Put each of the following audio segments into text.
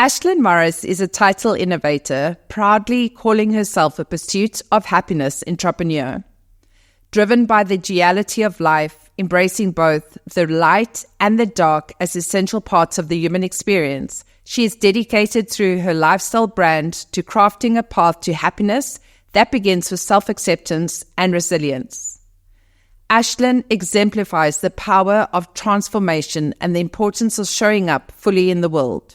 Ashlyn Morris is a title innovator, proudly calling herself a pursuit of happiness entrepreneur. Driven by the duality of life, embracing both the light and the dark as essential parts of the human experience, she is dedicated through her lifestyle brand to crafting a path to happiness that begins with self-acceptance and resilience. Ashlyn exemplifies the power of transformation and the importance of showing up fully in the world.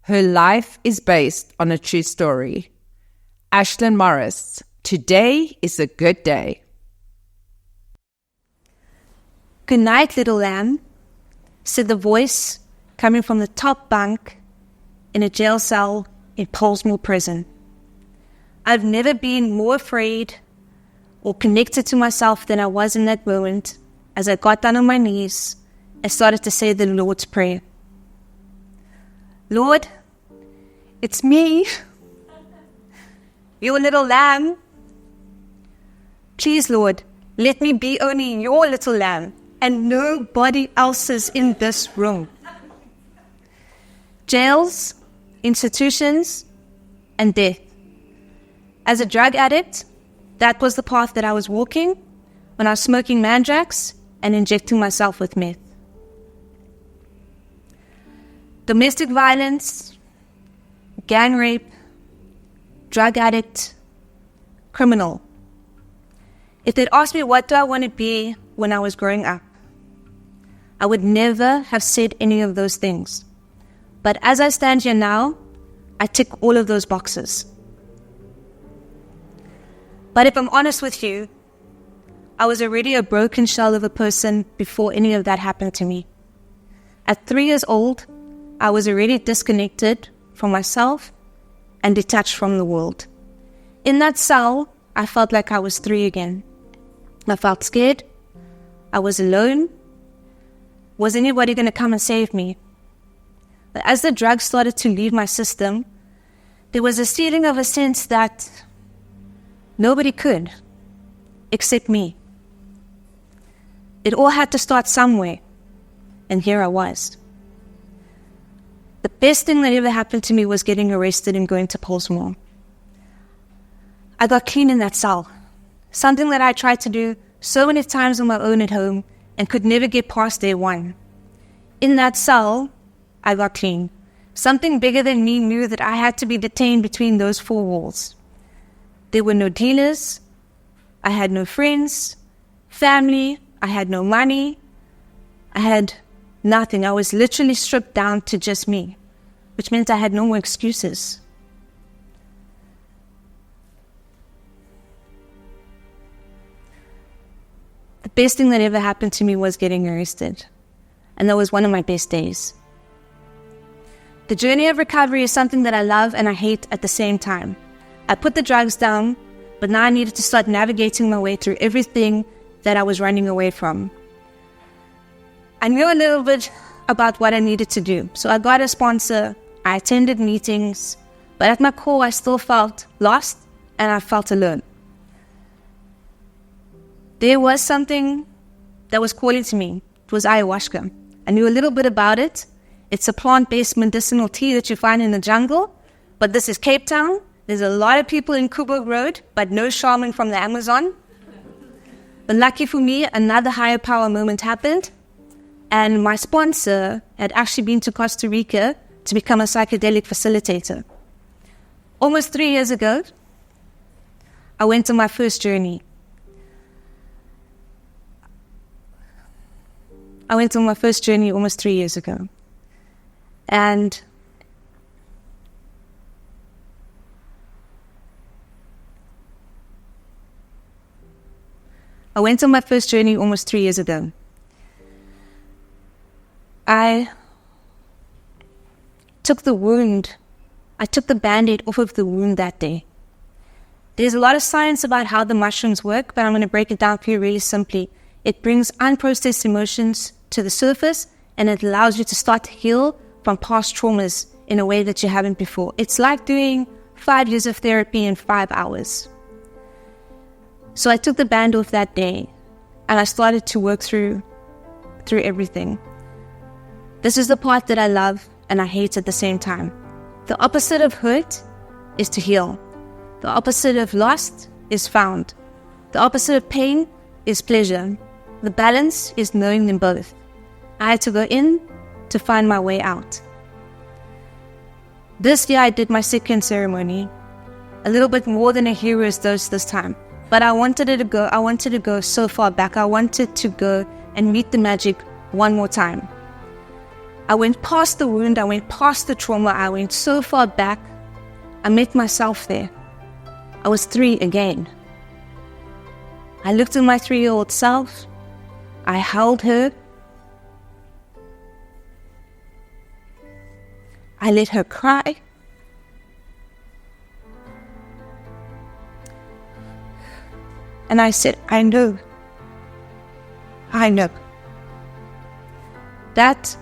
Her life is based on a true story. Ashlyn Morris, today is a good day. "Good night, little lamb," said the voice coming from the top bunk in a jail cell in Polesmoor prison. I've never been more afraid or connected to myself than I was in that moment as I got down on my knees and started to say the Lord's Prayer. "Lord, it's me, your little lamb. Please, Lord, let me be only your little lamb and nobody else's in this room." Jails, institutions, and death. As a drug addict, that was the path that I was walking when I was smoking mandrax and injecting myself with meth. Domestic violence, gang rape, drug addict, criminal. If they'd asked me what do I want to be when I was growing up, I would never have said any of those things. But as I stand here now, I tick all of those boxes. But if I'm honest with you, I was already a broken shell of a person before any of that happened to me. At 3 years old, I was already disconnected from myself and detached from the world. In that cell, I felt like I was 3 again. I felt scared. I was alone. Was anybody going to come and save me? But as the drugs started to leave my system, there was a feeling of a sense that nobody could, except me. It all had to start somewhere, and here I was. The best thing that ever happened to me was getting arrested and going to Polesmoor. I got clean in that cell, something that I tried to do so many times on my own at home and could never get past day one. In that cell, I got clean. Something bigger than me knew that I had to be detained between those 4 walls. There were no dealers, I had no friends, family, I had no money, I had nothing. I was literally stripped down to just me, which meant I had no more excuses. The best thing that ever happened to me was getting arrested, and that was one of my best days. The journey of recovery is something that I love and I hate at the same time. I put the drugs down, but now I needed to start navigating my way through everything that I was running away from. I knew a little bit about what I needed to do, so I got a sponsor, I attended meetings, but at my core I still felt lost and I felt alone. There was something that was calling to me. It was ayahuasca. I knew a little bit about it. It's a plant-based medicinal tea that you find in the jungle, but this is Cape Town. There's a lot of people in Coburg Road, but no shaman from the Amazon. But lucky for me, another higher power moment happened, and my sponsor had actually been to Costa Rica to become a psychedelic facilitator. Almost 3 years ago, I went on my first journey. Almost 3 years ago. And I went on my first journey almost 3 years ago. I took the Band-Aid off of the wound that day. There's a lot of science about how the mushrooms work, but I'm going to break it down for you really simply. It brings unprocessed emotions to the surface, and it allows you to start to heal from past traumas in a way that you haven't before. It's like doing 5 years of therapy in 5 hours. So I took the band off that day, and I started to work through everything. This is the part that I love and I hate at the same time. The opposite of hurt is to heal. The opposite of lost is found. The opposite of pain is pleasure. The balance is knowing them both. I had to go in to find my way out. This year I did my second ceremony, a little bit more than a hero's dose this time. But I wanted to go so far back. I wanted to go and meet the magic one more time. I went past the wound, I went past the trauma, I went so far back. I met myself there. I was 3 again. I looked at my 3-year-old self. I held her. I let her cry. And I said, I know. That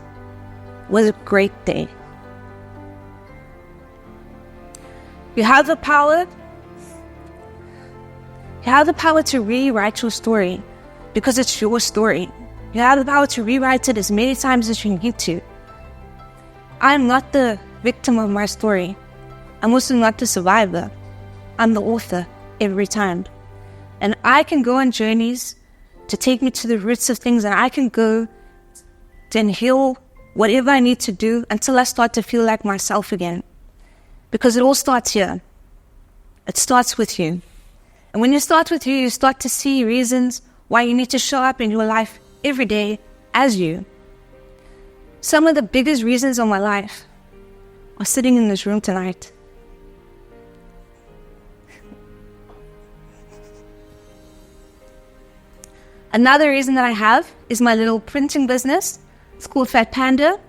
was a great day. You have the power. You have the power to rewrite your story because it's your story. You have the power to rewrite it as many times as you need to. I'm not the victim of my story. I'm also not the survivor. I'm the author every time. And I can go on journeys to take me to the roots of things, and I can go and heal whatever I need to do until I start to feel like myself again. Because it all starts here. It starts with you. And when you start with you, you start to see reasons why you need to show up in your life every day as you. Some of the biggest reasons of my life are sitting in this room tonight. Another reason that I have is my little printing business. It's called Fat Panda.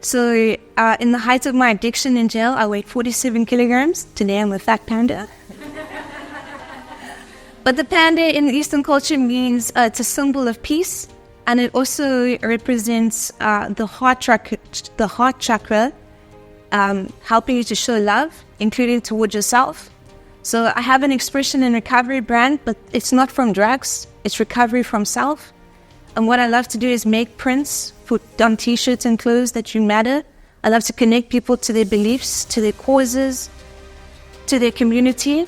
So in the height of my addiction in jail, I weighed 47 kilograms. Today I'm a fat panda. But the panda in Eastern culture means it's a symbol of peace, and it also represents the heart chakra, helping you to show love, including towards yourself. So I have an expression and recovery brand, but it's not from drugs. It's recovery from self. And what I love to do is make prints, put on t-shirts and clothes that you matter. I love to connect people to their beliefs, to their causes, to their community.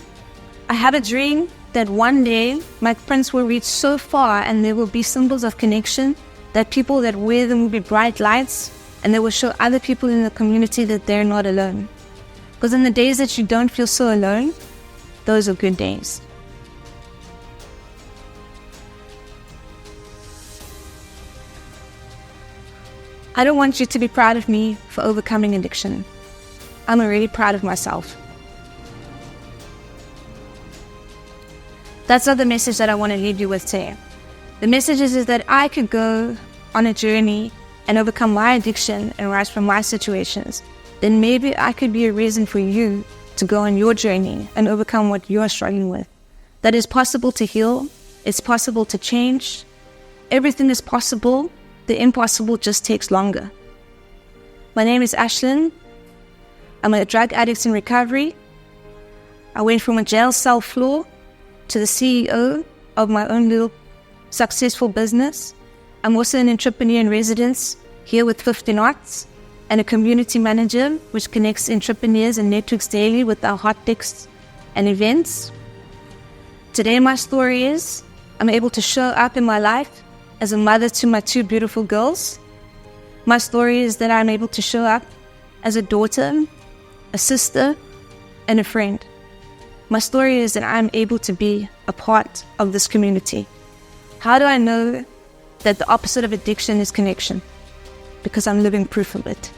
I have a dream that one day my prints will reach so far and there will be symbols of connection that people that wear them will be bright lights, and they will show other people in the community that they're not alone. Because in the days that you don't feel so alone, those are good days. I don't want you to be proud of me for overcoming addiction. I'm already proud of myself. That's not the message that I want to leave you with today. The message is that I could go on a journey and overcome my addiction and rise from my situations. Then maybe I could be a reason for you to go on your journey and overcome what you are struggling with. That is possible to heal. It's possible to change. Everything is possible. The impossible just takes longer. My name is Ashlyn. I'm a drug addict in recovery. I went from a jail cell floor to the CEO of my own little successful business. I'm also an entrepreneur in residence here with 50 Knots and a community manager which connects entrepreneurs and networks daily with our hot texts and events. Today my story is I'm able to show up in my life as a mother to my 2 beautiful girls. My story is that I'm able to show up as a daughter, a sister, and a friend. My story is that I'm able to be a part of this community. How do I know that the opposite of addiction is connection? Because I'm living proof of it.